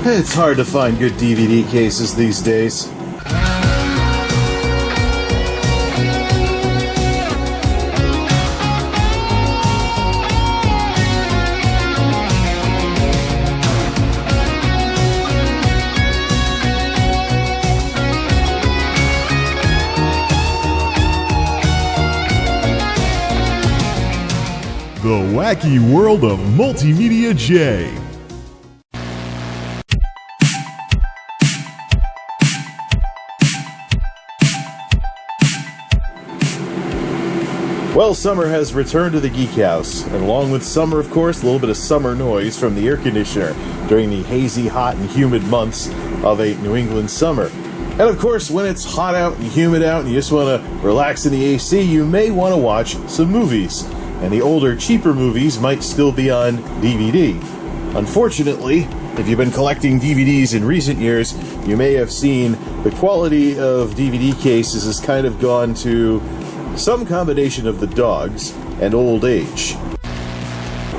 It's hard to find good DVD cases these days. The wacky world of MultimediaJay. Well, summer has returned to the Geek House, and along with summer, of course, a little bit of summer noise from the air conditioner during the hazy, hot, and humid months of a New England summer. And of course, when it's hot out and humid out and you just want to relax in the AC, you may want to watch some movies. And the older, cheaper movies might still be on DVD. Unfortunately, if you've been collecting DVDs in recent years, you may have seen the quality of DVD cases has kind of gone to some combination of the dogs and old age.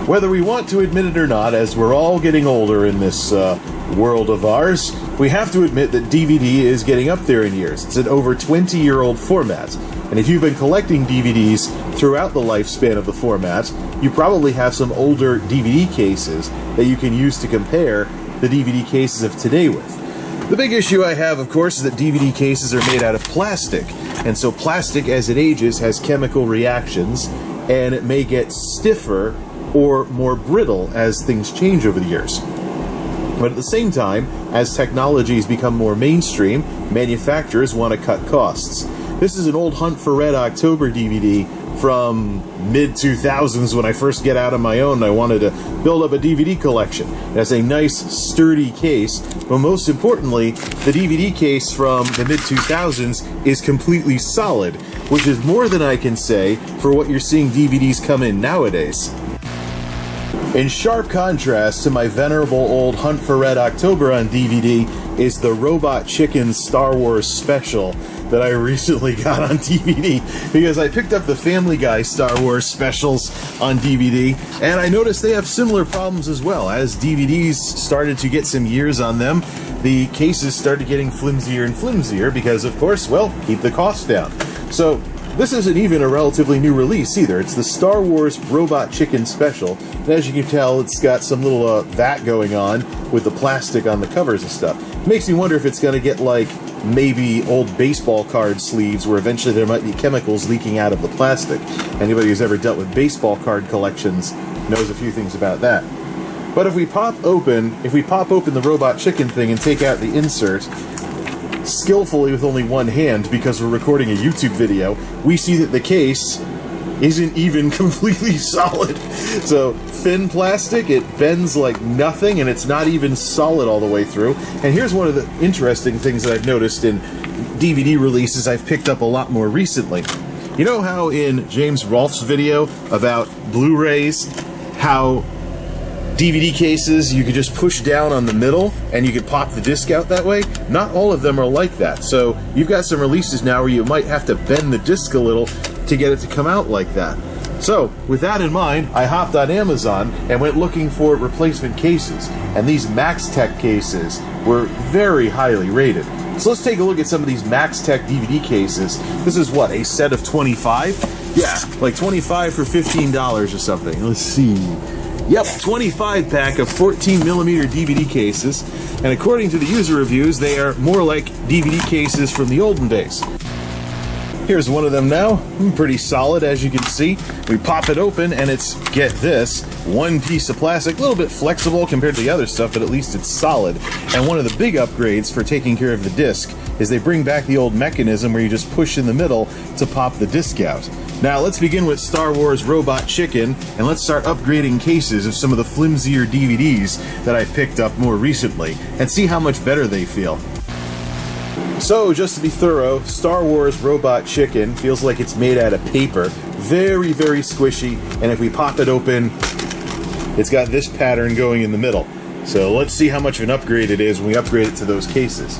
Whether we want to admit it or not, as we're all getting older in this world of ours, we have to admit that DVD is getting up there in years. It's an over 20-year-old format. And if you've been collecting DVDs throughout the lifespan of the format, you probably have some older DVD cases that you can use to compare the DVD cases of today with. The big issue I have, of course, is that DVD cases are made out of plastic. And so plastic, as it ages, has chemical reactions, and it may get stiffer or more brittle as things change over the years. But at the same time, as technologies become more mainstream, manufacturers want to cut costs. This is an old Hunt for Red October DVD from mid-2000s when I first get out on my own and I wanted to build up a DVD collection. It has a nice, sturdy case, but most importantly, the DVD case from the mid-2000s is completely solid, which is more than I can say for what you're seeing DVDs come in nowadays. In sharp contrast to my venerable old Hunt for Red October on DVD is the Robot Chicken Star Wars Special that I recently got on DVD, because I picked up the Family Guy Star Wars specials on DVD, and I noticed they have similar problems as well. As DVDs started to get some years on them, the cases started getting flimsier and flimsier because, of course, well, keep the cost down. So this isn't even a relatively new release either. It's the Star Wars Robot Chicken Special, and as you can tell, it's got some little vat going on with the plastic on the covers and stuff. It makes me wonder if it's going to get like maybe old baseball card sleeves where eventually there might be chemicals leaking out of the plastic. Anybody who's ever dealt with baseball card collections knows a few things about that. But if we pop open the Robot Chicken thing and take out the insert skillfully with only one hand because we're recording a YouTube video, we see that the case isn't even completely solid. So thin plastic, it bends like nothing, and it's not even solid all the way through. And here's one of the interesting things that I've noticed in DVD releases I've picked up a lot more recently. You know how in James Rolfe's video about Blu-rays, how DVD cases you could just push down on the middle and you could pop the disc out that way? Not all of them are like that. So you've got some releases now where you might have to bend the disc a little to get it to come out like that. So with that in mind, I hopped on Amazon and went looking for replacement cases, and these Maxtek cases were very highly rated. So let's take a look at some of these Maxtek DVD cases. This is what, a set of 25? Yeah, like 25 for $15 or something. Let's see. Yep, 25 pack of 14mm DVD cases, and according to the user reviews, they are more like DVD cases from the olden days. Here's one of them now, pretty solid as you can see. We pop it open and it's, get this, one piece of plastic, a little bit flexible compared to the other stuff, but at least it's solid. And one of the big upgrades for taking care of the disc is they bring back the old mechanism where you just push in the middle to pop the disc out. Now let's begin with Star Wars Robot Chicken, and let's start upgrading cases of some of the flimsier DVDs that I picked up more recently, and see how much better they feel. So, just to be thorough, Star Wars Robot Chicken feels like it's made out of paper. Very, very squishy, and if we pop it open, it's got this pattern going in the middle. So let's see how much of an upgrade it is when we upgrade it to those cases.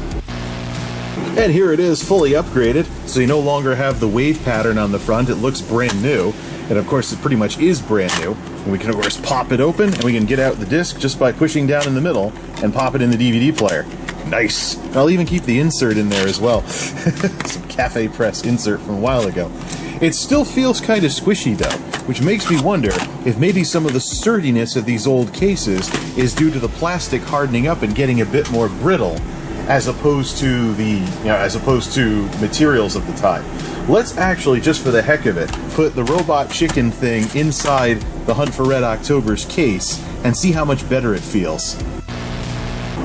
And here it is, fully upgraded, so you no longer have the wave pattern on the front. It looks brand new. And And of course, it pretty much is brand new. And we can, of course, pop it open, and we can get out the disc just by pushing down in the middle and pop it in the DVD player. Nice. I'll even keep the insert in there as well. Some Cafe Press insert from a while ago. It still feels kind of squishy though, which makes me wonder if maybe some of the sturdiness of these old cases is due to the plastic hardening up and getting a bit more brittle, as opposed to the materials of the time. Let's actually, just for the heck of it, put the robot chicken thing inside the Hunt for Red October's case and see how much better it feels.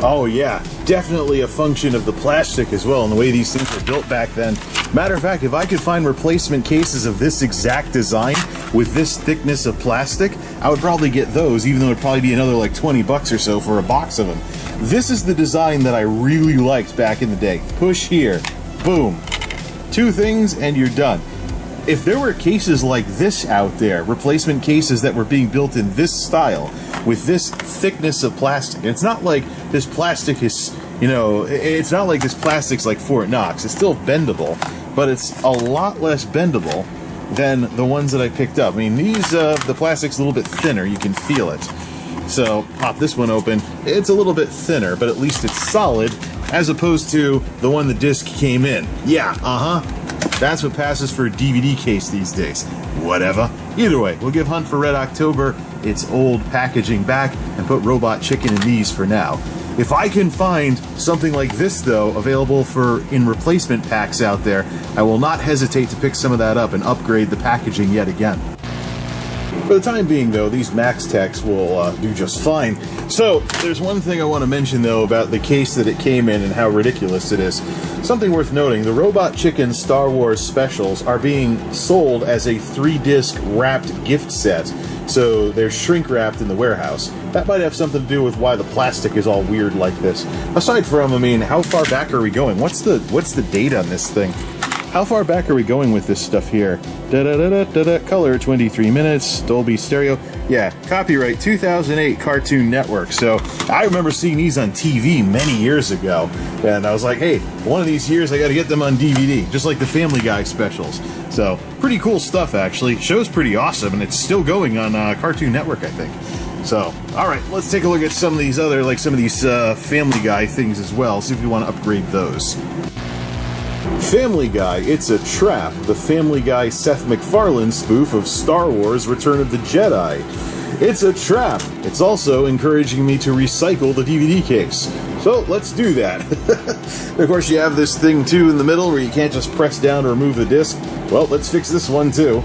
Oh yeah, definitely a function of the plastic as well and the way these things were built back then. Matter of fact, if I could find replacement cases of this exact design with this thickness of plastic, I would probably get those, even though it'd probably be another like 20 bucks or so for a box of them. This is the design that I really liked back in the day. Push here, boom. 2 things and you're done. If there were cases like this out there, replacement cases that were being built in this style, with this thickness of plastic, it's not like this plastic is, it's not like this plastic's like Fort Knox. It's still bendable, but it's a lot less bendable than the ones that I picked up. I mean, these, the plastic's a little bit thinner, you can feel it. So, pop this one open, it's a little bit thinner, but at least it's solid, as opposed to the one the disc came in. Yeah, that's what passes for a DVD case these days. Whatever. Either way, we'll give Hunt for Red October its old packaging back and put Robot Chicken in these for now. If I can find something like this, though, available in replacement packs out there, I will not hesitate to pick some of that up and upgrade the packaging yet again. For the time being, though, these Maxteks will do just fine. So, there's one thing I want to mention, though, about the case that it came in and how ridiculous it is. Something worth noting, the Robot Chicken Star Wars specials are being sold as a 3-disc wrapped gift set. So they're shrink-wrapped in the warehouse. That might have something to do with why the plastic is all weird like this. Aside from, I mean, how far back are we going? What's the date on this thing? How far back are we going with this stuff here? Color 23 minutes, Dolby Stereo. Yeah, copyright 2008 Cartoon Network. So I remember seeing these on TV many years ago, and I was like, hey, one of these years I got to get them on DVD, just like the Family Guy specials. So pretty cool stuff, actually. Show's pretty awesome, and it's still going on Cartoon Network, I think. So, alright, let's take a look at some of these other, like some of these Family Guy things as well, see if we want to upgrade those. Family Guy, It's a Trap, the Family Guy Seth MacFarlane spoof of Star Wars Return of the Jedi. It's a trap. It's also encouraging me to recycle the DVD case. So, let's do that. Of course, you have this thing, too, in the middle where you can't just press down to remove the disc. Well, let's fix this one, too.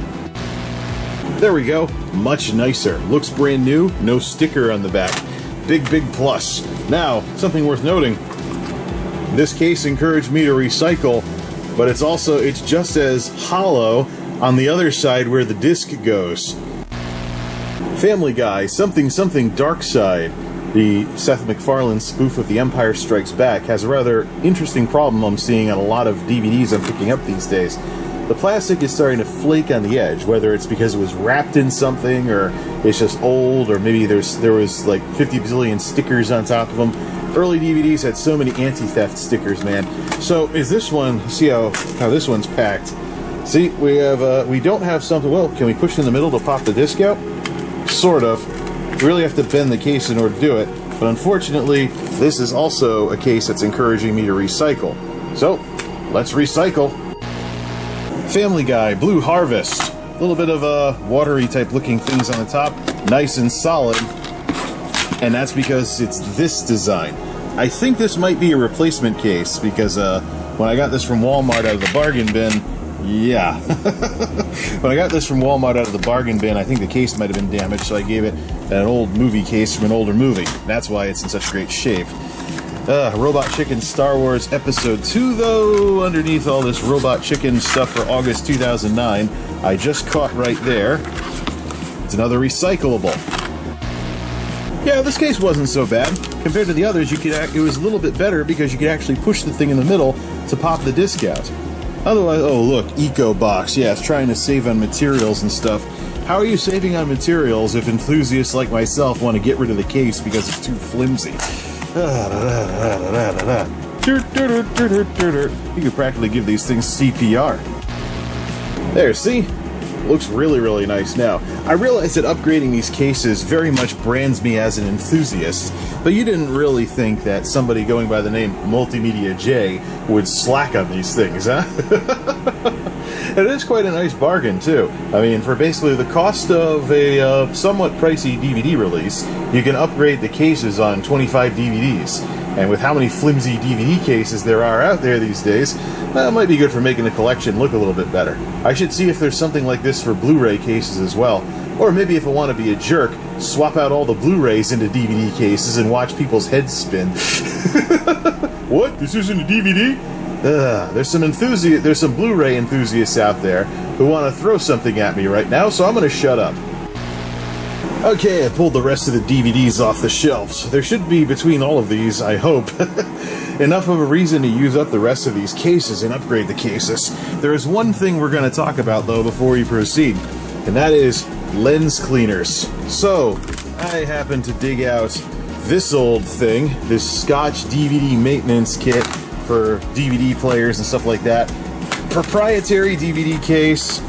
There we go. Much nicer. Looks brand new. No sticker on the back. Big, big plus. Now, something worth noting. This case encouraged me to recycle, but it's just as hollow on the other side where the disc goes. Family Guy, Something Something Dark Side, the Seth MacFarlane spoof of The Empire Strikes Back, has a rather interesting problem I'm seeing on a lot of DVDs I'm picking up these days. The plastic is starting to flake on the edge, whether it's because it was wrapped in something, or it's just old, or maybe there was like 50 bazillion stickers on top of them. Early DVDs had so many anti-theft stickers, man. So is this one? See how this one's packed. See, we don't have something. Well, can we push in the middle to pop the disc out? Sort of. We really have to bend the case in order to do it. But unfortunately, this is also a case that's encouraging me to recycle. So let's recycle. Family Guy, Blue Harvest. A little bit of watery type looking things on the top. Nice and solid. And that's because it's this design. I think this might be a replacement case because when I got this from Walmart out of the bargain bin, yeah. When I got this from Walmart out of the bargain bin, I think the case might have been damaged, so I gave it an old movie case from an older movie. That's why it's in such great shape. Robot Chicken Star Wars Episode 2, though, underneath all this Robot Chicken stuff for August 2009, I just caught right there. It's another recyclable. Yeah, this case wasn't so bad. Compared to the others, it was a little bit better because you could actually push the thing in the middle to pop the disc out. Otherwise, oh look, EcoBox. Yeah, it's trying to save on materials and stuff. How are you saving on materials if enthusiasts like myself want to get rid of the case because it's too flimsy? You could practically give these things CPR. There, see? Looks really, really nice now. I realize that upgrading these cases very much brands me as an enthusiast, but you didn't really think that somebody going by the name MultimediaJay would slack on these things, huh? It is quite a nice bargain, too. I mean, for basically the cost of a somewhat pricey DVD release, you can upgrade the cases on 25 DVDs. And with how many flimsy DVD cases there are out there these days, that might be good for making the collection look a little bit better. I should see if there's something like this for Blu-ray cases as well. Or maybe if I want to be a jerk, swap out all the Blu-rays into DVD cases and watch people's heads spin. What? This isn't a DVD? There's some Blu-ray enthusiasts out there who want to throw something at me right now, so I'm going to shut up. Okay, I pulled the rest of the DVDs off the shelves. There should be, between all of these, I hope, enough of a reason to use up the rest of these cases and upgrade the cases. There is one thing we're going to talk about, though, before we proceed, and that is lens cleaners. So, I happened to dig out this old thing, this Scotch DVD maintenance kit for DVD players and stuff like that. Proprietary DVD case,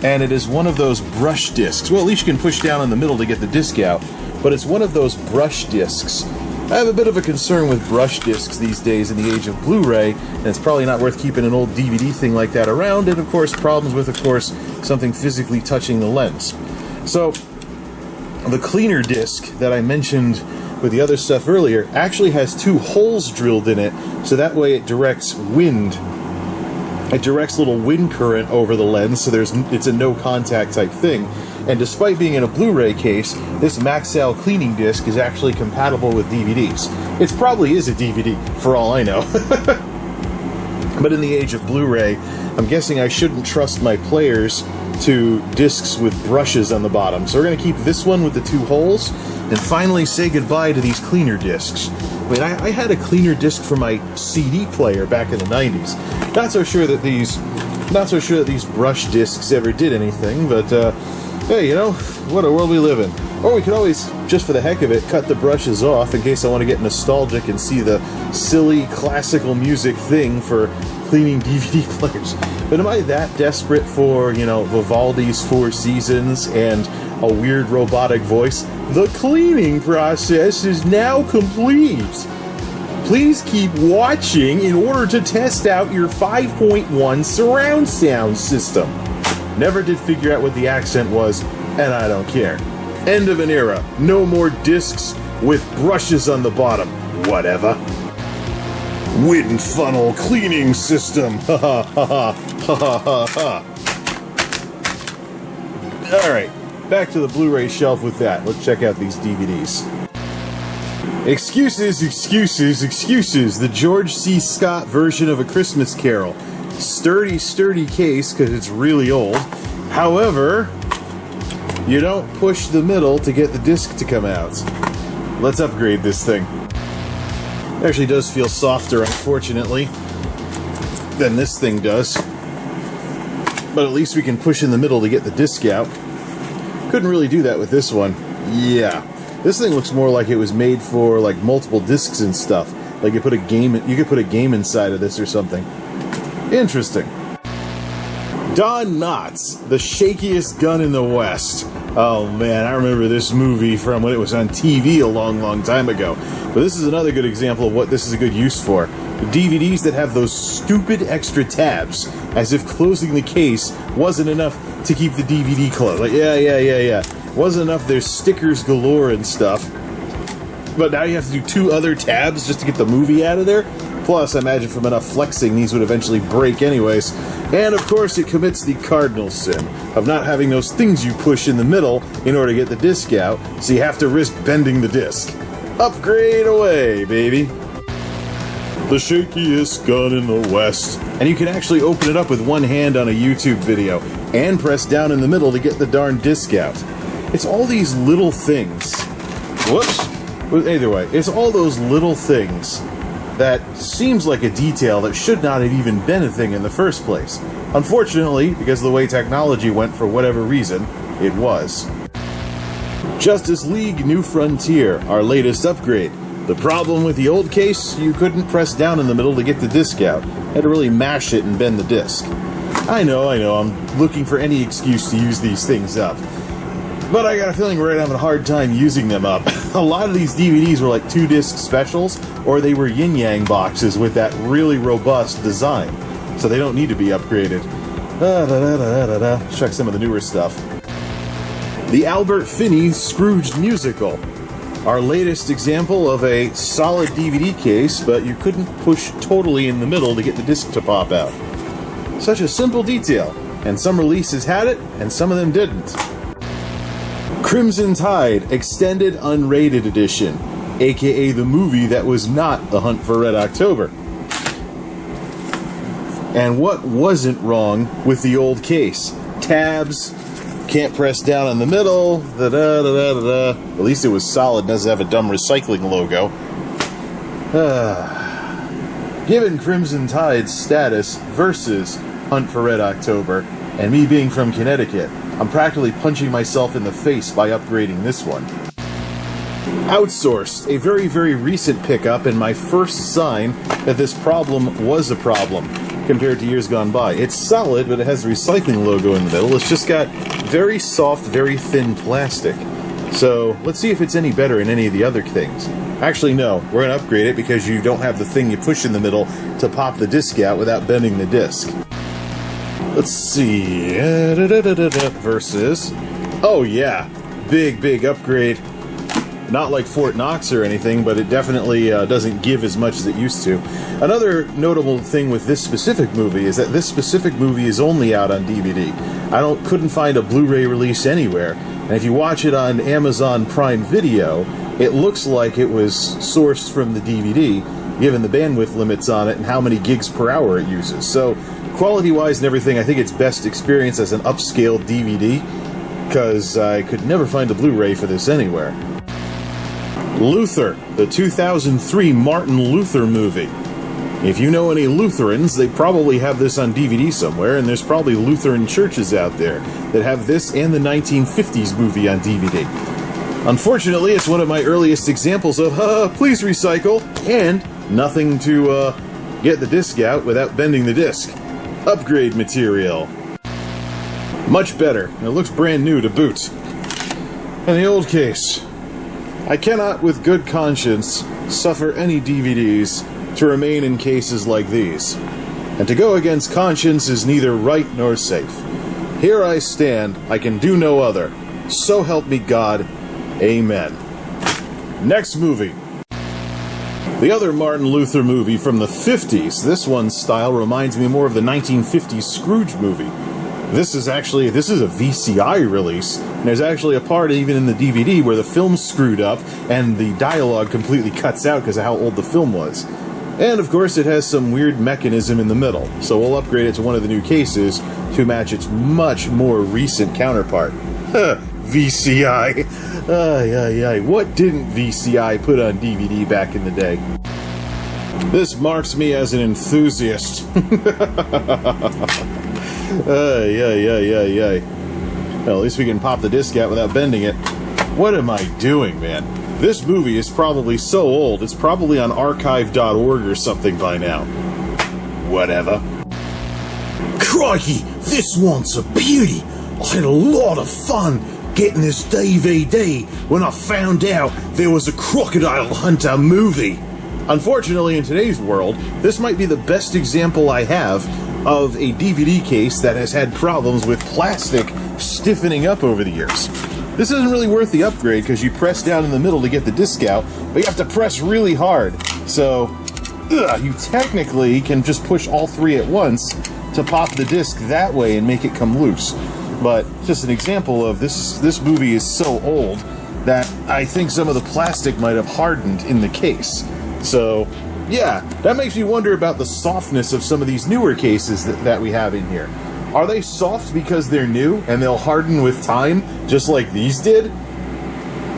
and it is one of those brush discs. Well, at least you can push down in the middle to get the disc out, but it's one of those brush discs. I have a bit of a concern with brush discs these days in the age of Blu-ray, and it's probably not worth keeping an old DVD thing like that around, and of course problems with, of course, something physically touching the lens. So, the cleaner disc that I mentioned with the other stuff earlier actually has 2 holes drilled in it, so that way it directs wind. It directs a little wind current over the lens, so it's a no-contact type thing. And despite being in a Blu-ray case, this Maxtek cleaning disc is actually compatible with DVDs. It probably is a DVD, for all I know. But in the age of Blu-ray, I'm guessing I shouldn't trust my players to discs with brushes on the bottom. So we're going to keep this one with the 2 holes, and finally say goodbye to these cleaner discs. I mean, I had a cleaner disc for my CD player back in the 90s. Not so sure that these brush discs ever did anything, but hey, you know, what a world we live in. Or we could always, just for the heck of it, cut the brushes off in case I want to get nostalgic and see the silly classical music thing for cleaning DVD players. But am I that desperate for, you know, Vivaldi's 4 Seasons and a weird robotic voice? The cleaning process is now complete. Please keep watching in order to test out your 5.1 surround sound system. Never did figure out what the accent was, and I don't care. End of an era. No more discs with brushes on the bottom. Whatever. Wind funnel cleaning system. Ha ha ha ha ha ha. Alright, back to the Blu-ray shelf with that. Let's check out these DVDs. Excuses, excuses, excuses. The George C. Scott version of A Christmas Carol. Sturdy, sturdy case because it's really old. However, you don't push the middle to get the disc to come out. Let's upgrade this thing. It actually does feel softer, unfortunately, than this thing does. But at least we can push in the middle to get the disc out. Couldn't really do that with this one. Yeah. This thing looks more like it was made for like multiple discs and stuff. Like you could put a game inside of this or something. Interesting. Don Knotts, the shakiest gun in the West. Oh man, I remember this movie from when it was on TV a long, long time ago. But this is another good example of what this is a good use for. The DVDs that have those stupid extra tabs, as if closing the case wasn't enough to keep the DVD closed. Like, yeah. Wasn't enough, there's stickers galore and stuff. But now you have to do 2 other tabs just to get the movie out of there? Plus, I imagine from enough flexing, these would eventually break anyways. And of course, it commits the cardinal sin of not having those things you push in the middle in order to get the disc out, so you have to risk bending the disc. Upgrade away, baby. The shakiest gun in the West. And you can actually open it up with one hand on a YouTube video, and press down in the middle to get the darn disc out. It's all these little things. Whoops. But either way, it's all those little things that seems like a detail that should not have even been a thing in the first place. Unfortunately, because of the way technology went for whatever reason, it was. Justice League New Frontier, our latest upgrade. The problem with the old case, you couldn't press down in the middle to get the disc out. You had to really mash it and bend the disc. I know, I'm looking for any excuse to use these things up. But I got a feeling we're having a hard time using them up. A lot of these DVDs were like 2-disc specials, or they were yin-yang boxes with that really robust design. So they don't need to be upgraded. Let's check some of the newer stuff. The Albert Finney Scrooge Musical. Our latest example of a solid DVD case, but you couldn't push totally in the middle to get the disc to pop out. Such a simple detail, and some releases had it, and some of them didn't. Crimson Tide Extended Unrated Edition, aka the movie that was not The Hunt for Red October. And what wasn't wrong with the old case? Tabs, can't press down in the middle, da-da-da-da-da-da. At least it was solid, doesn't have a dumb recycling logo. Given Crimson Tide's status versus Hunt for Red October, and me being from Connecticut, I'm practically punching myself in the face by upgrading this one. Outsourced, a very, very recent pickup and my first sign that this problem was a problem compared to years gone by. It's solid, but it has the recycling logo in the middle. It's just got very soft, very thin plastic. So let's see if it's any better in any of the other things. Actually, no, we're going to upgrade it because you don't have the thing you push in the middle to pop the disc out without bending the disc. Let's see. Versus. Oh, yeah. Big upgrade. Not like Fort Knox or anything, but it definitely doesn't give as much as it used to. Another notable thing with this specific movie is that this specific movie is only out on DVD. Couldn't find a Blu-ray release anywhere. And if you watch it on Amazon Prime Video, it looks like it was sourced from the DVD, given the bandwidth limits on it and how many gigs per hour it uses. So, quality-wise and everything, I think it's best experienced as an upscaled DVD, because I could never find a Blu-ray for this anywhere. Luther, the 2003 Martin Luther movie. If you know any Lutherans, they probably have this on DVD somewhere, and there's probably Lutheran churches out there that have this and the 1950s movie on DVD. Unfortunately, it's one of my earliest examples of, please recycle, and nothing to get the disc out without bending the disc. Upgrade material. Much better. It looks brand new to boot. And the old case. I cannot, with good conscience, suffer any DVDs to remain in cases like these. And to go against conscience is neither right nor safe. Here I stand, I can do no other. So help me God. Amen. Next movie. The other Martin Luther movie from the 50s. This one's style reminds me more of the 1950s Scrooge movie. This is a VCI release, and there's actually a part even in the DVD where the film's screwed up and the dialogue completely cuts out because of how old the film was. And of course it has some weird mechanism in the middle, so we'll upgrade it to one of the new cases to match its much more recent counterpart. VCI. What didn't VCI put on DVD back in the day? This marks me as an enthusiast. Well, at least we can pop the disc out without bending it. What am I doing, man? This movie is probably so old, it's probably on archive.org or something by now. Whatever. Crikey, this one's a beauty. I had a lot of fun getting this DVD when I found out there was a Crocodile Hunter movie. Unfortunately, in today's world, this might be the best example I have of a DVD case that has had problems with plastic stiffening up over the years. This isn't really worth the upgrade because you press down in the middle to get the disc out, but you have to press really hard. So, you technically can just push all three at once to pop the disc that way and make it come loose. But just an example of this movie is so old that I think some of the plastic might have hardened in the case. So, yeah, that makes me wonder about the softness of some of these newer cases that we have in here. Are they soft because they're new and they'll harden with time, just like these did?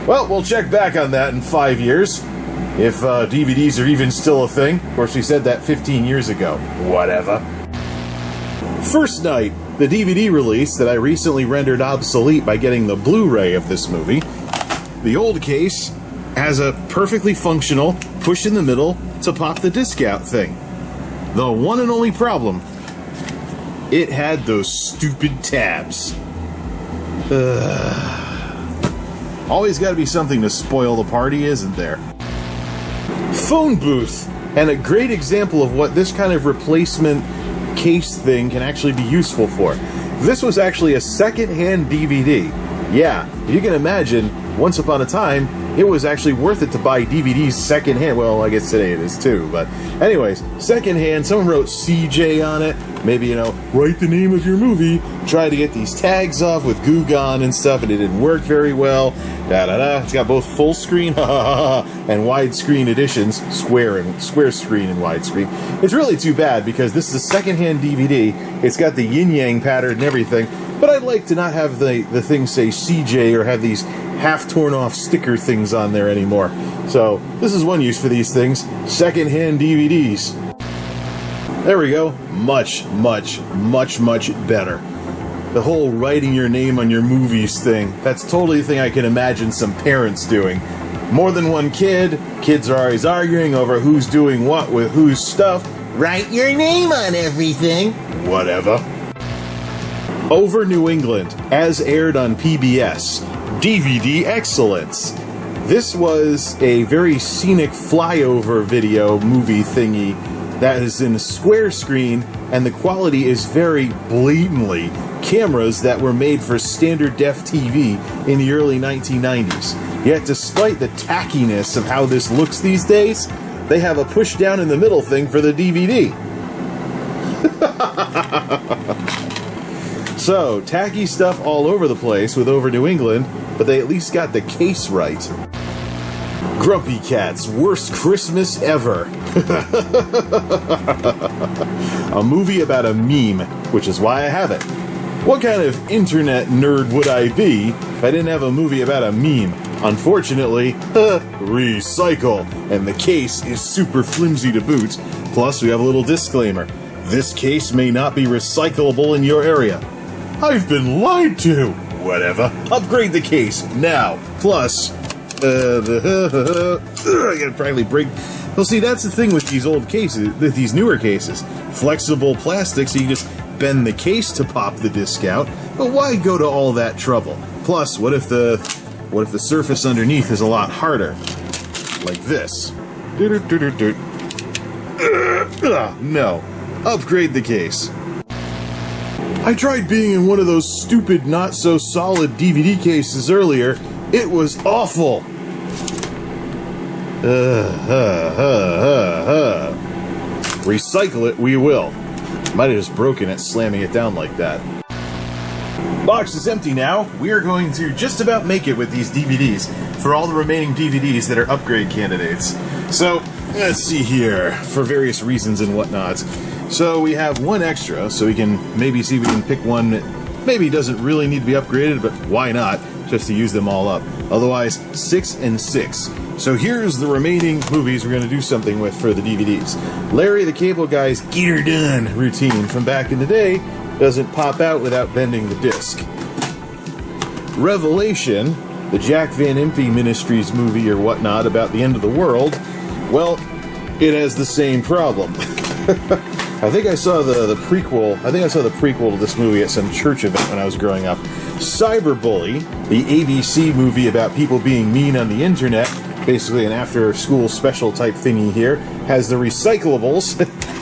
Well, we'll check back on that in 5 years, if DVDs are even still a thing. Of course, we said that 15 years ago. Whatever. First Night, the DVD release that I recently rendered obsolete by getting the Blu-ray of this movie. The old case has a perfectly functional push in the middle to pop the disc out thing. The one and only problem, it had those stupid tabs. Always got to be something to spoil the party, isn't there? Phone booth, and a great example of what this kind of replacement case thing can actually be useful for. This was actually a second-hand DVD. Yeah, you can imagine, once upon a time, it was actually worth it to buy DVDs secondhand. Well, I guess today it is too, but anyways, secondhand, someone wrote CJ on it. Maybe, write the name of your movie, try to get these tags off with Goo Gone and stuff, and it didn't work very well. It's got both full screen and widescreen editions, square screen and widescreen. It's really too bad because this is a secondhand DVD. It's got the yin-yang pattern and everything, but I'd like to not have the thing say CJ or have these half torn off sticker things on there anymore. So this is one use for these things, secondhand DVDs. There we go. Much, much, much, much better. The whole writing your name on your movies thing, that's totally the thing I can imagine some parents doing. More than one kid, kids are always arguing over who's doing what with whose stuff. Write your name on everything. Whatever. Over New England, as aired on PBS. DVD excellence. This was a very scenic flyover video movie thingy that is in square screen, and the quality is very blatantly cameras that were made for standard def TV in the early 1990s. Yet despite the tackiness of how this looks these days, they have a push down in the middle thing for the DVD. So, tacky stuff all over the place with Over New England, but they at least got the case right. Grumpy Cat's worst Christmas ever. A movie about a meme, which is why I have it. What kind of internet nerd would I be if I didn't have a movie about a meme? Unfortunately, recycle, and the case is super flimsy to boot. Plus, we have a little disclaimer. This case may not be recyclable in your area. I've been lied to! Whatever. Upgrade the case, now. Plus, I gotta practically break... Well, see, that's the thing with these old cases, with these newer cases. Flexible plastic, so you just bend the case to pop the disc out. But why go to all that trouble? Plus, what if the surface underneath is a lot harder? Like this. No. Upgrade the case. I tried being in one of those stupid, not-so-solid DVD cases earlier. It was awful. Recycle it, we will. Might have just broken it, slamming it down like that. Box is empty now. We are going to just about make it with these DVDs for all the remaining DVDs that are upgrade candidates. So, let's see here, for various reasons and whatnot. So we have one extra, so we can maybe see if we can pick one that maybe doesn't really need to be upgraded, but why not, just to use them all up. Otherwise, 6 and 6. So here's the remaining movies we're going to do something with for the DVDs. Larry the Cable Guy's Get Her Done routine from back in the day doesn't pop out without bending the disc. Revelation, the Jack Van Impe Ministries movie or whatnot about the end of the world, well, it has the same problem. I think I saw the prequel. I think I saw the prequel to this movie at some church event when I was growing up. Cyberbully, the ABC movie about people being mean on the internet, basically an after-school special type thingy here, has the recyclables,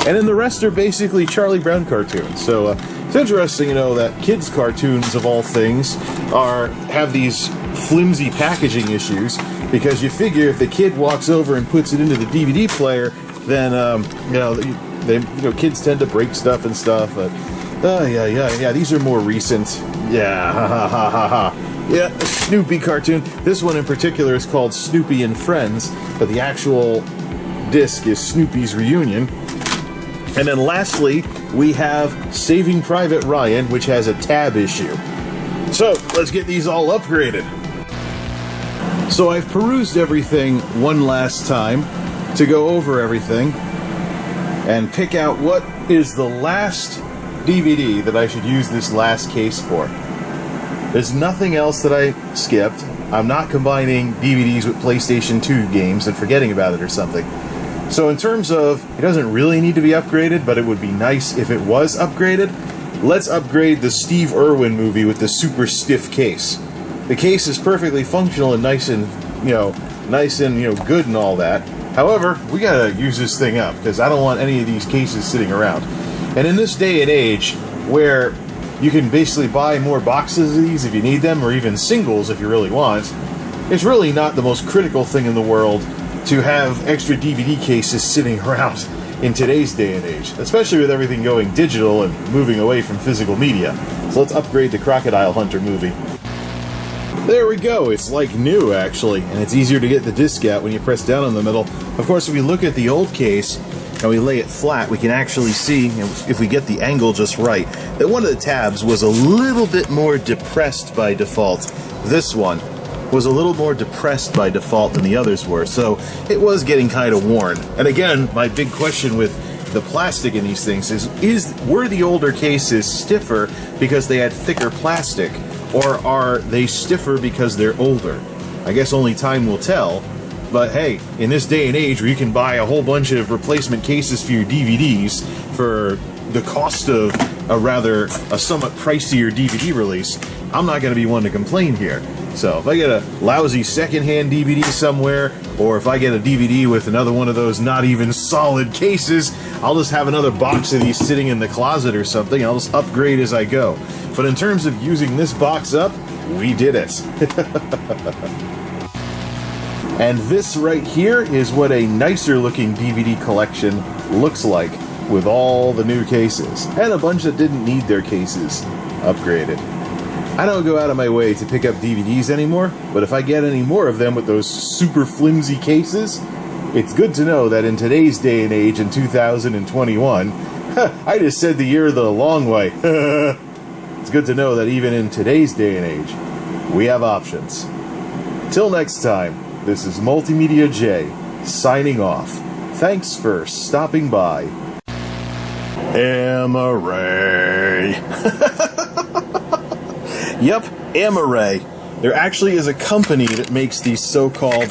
and then the rest are basically Charlie Brown cartoons. So it's interesting, that kids' cartoons of all things have these flimsy packaging issues, because you figure if the kid walks over and puts it into the DVD player, then kids tend to break stuff and stuff. But yeah, these are more recent. Yeah, yeah, a Snoopy cartoon. This one in particular is called Snoopy and Friends, but the actual disc is Snoopy's Reunion. And then lastly, we have Saving Private Ryan, which has a tab issue. So let's get these all upgraded. So I've perused everything one last time to go over everything and pick out what is the last DVD that I should use this last case for. There's nothing else that I skipped. I'm not combining DVDs with PlayStation 2 games and forgetting about it or something. So in terms of, it doesn't really need to be upgraded, but it would be nice if it was upgraded. let's upgrade the Steve Irwin movie with the super stiff case. The case is perfectly functional and nice and, good and all that. However, we gotta use this thing up, because I don't want any of these cases sitting around. And in this day and age, where you can basically buy more boxes of these if you need them, or even singles if you really want, it's really not the most critical thing in the world to have extra DVD cases sitting around in today's day and age, especially with everything going digital and moving away from physical media. So let's upgrade the Crocodile Hunter movie. There we go, it's like new actually, and it's easier to get the disc out when you press down in the middle. Of course, if we look at the old case and we lay it flat, we can actually see, if we get the angle just right, that one of the tabs was a little bit more depressed by default. This one was a little more depressed by default than the others were, so it was getting kind of worn. And again, my big question with the plastic in these things were the older cases stiffer because they had thicker plastic, or are they stiffer because they're older? I guess only time will tell, but hey, in this day and age where you can buy a whole bunch of replacement cases for your DVDs for the cost of a somewhat pricier DVD release, I'm not going to be one to complain here. So if I get a lousy secondhand DVD somewhere, or if I get a DVD with another one of those not even solid cases, I'll just have another box of these sitting in the closet or something. I'll just upgrade as I go. But in terms of using this box up, we did it. And this right here is what a nicer looking DVD collection looks like with all the new cases. And a bunch that didn't need their cases upgraded. I don't go out of my way to pick up DVDs anymore, but if I get any more of them with those super flimsy cases, it's good to know that in today's day and age, in 2021, I just said the year the long way. It's good to know that even in today's day and age, we have options. Till next time, this is MultimediaJay signing off. Thanks for stopping by. Amaray. Yep, Amaray. There actually is a company that makes these so-called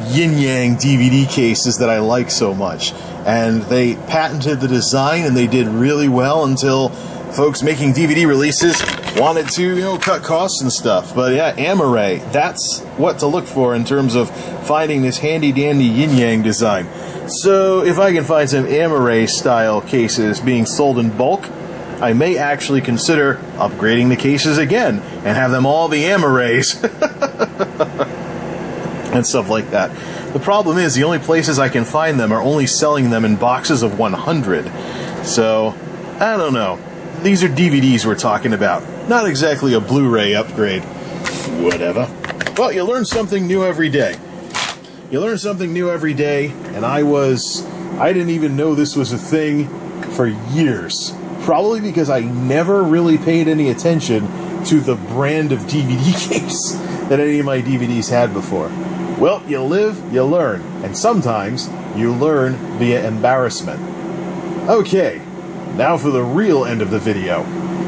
yin-yang DVD cases that I like so much. And they patented the design and they did really well until folks making DVD releases wanted to, cut costs and stuff. But yeah, Amaray, that's what to look for in terms of finding this handy-dandy yin-yang design. So if I can find some Amaray-style cases being sold in bulk, I may actually consider upgrading the cases again and have them all be Amarays and stuff like that. The problem is the only places I can find them are only selling them in boxes of 100. So, I don't know. These are DVDs we're talking about, not exactly a Blu-ray upgrade. Whatever. Well, you learn something new every day. You learn something new every day, and I didn't even know this was a thing for years. Probably because I never really paid any attention to the brand of DVD case that any of my DVDs had before. Well, you live, you learn, and sometimes you learn via embarrassment. Okay, now for the real end of the video.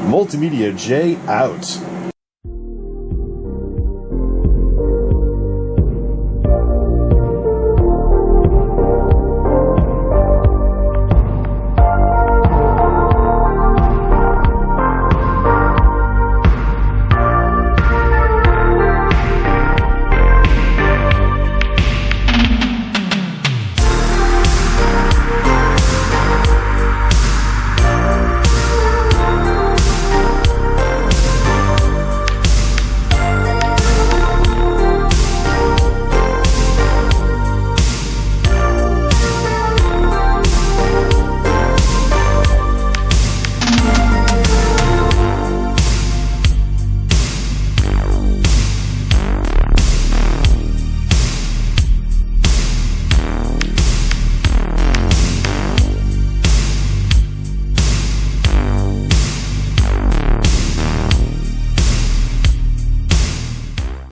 MultimediaJay out.